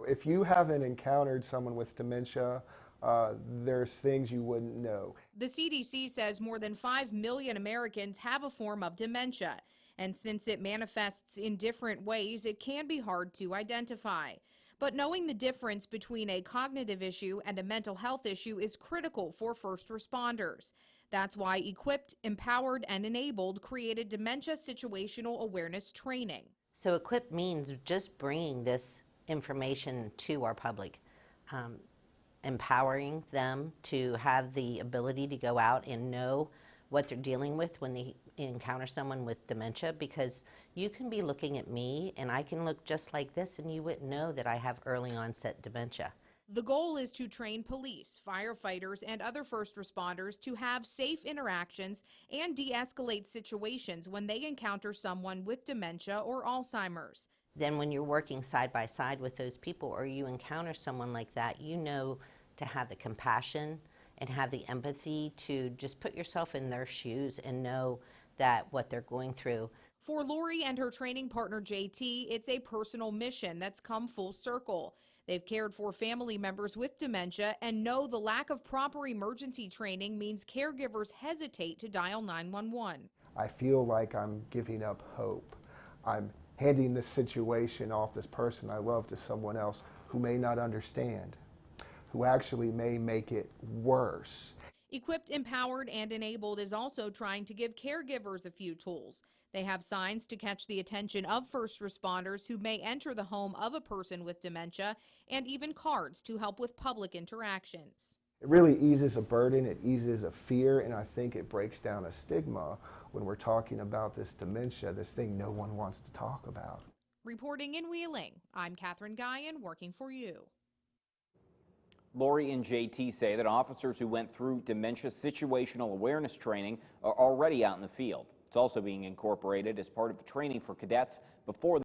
If you haven't encountered someone with dementia, there's things you wouldn't know. The CDC says more than 5 million Americans have a form of dementia, and since it manifests in different ways, it can be hard to identify. But knowing the difference between a cognitive issue and a mental health issue is critical for first responders. That's why Equipped, Empowered, and Enabled created Dementia Situational Awareness Training. So Equipped means just bringing this information to our public, empowering them to have the ability to go out and know what they're dealing with when they encounter someone with dementia, because you can be looking at me and I can look just like this and you wouldn't know that I have early onset dementia. The goal is to train police, firefighters, and other first responders to have safe interactions and de-escalate situations when they encounter someone with dementia or Alzheimer's. Then when you're working side by side with those people or you encounter someone like that, you know to have the compassion and have the empathy to just put yourself in their shoes and know that what they're going through. For Lori and her training partner JT, it's a personal mission that's come full circle. They've cared for family members with dementia and know the lack of proper emergency training means caregivers hesitate to dial 911. I feel like I'm giving up hope. I'm handing this situation off, this person I love, to someone else who may not understand, who actually may make it worse. Equipped, Empowered, and Enabled is also trying to give caregivers a few tools. They have signs to catch the attention of first responders who may enter the home of a person with dementia, and even cards to help with public interactions. It really eases a burden, it eases a fear, and I think it breaks down a stigma when we're talking about this dementia, this thing no one wants to talk about. Reporting in Wheeling, I'm Katherine Guyan, working for you. Lori and JT say that officers who went through dementia situational awareness training are already out in the field. It's also being incorporated as part of the training for cadets before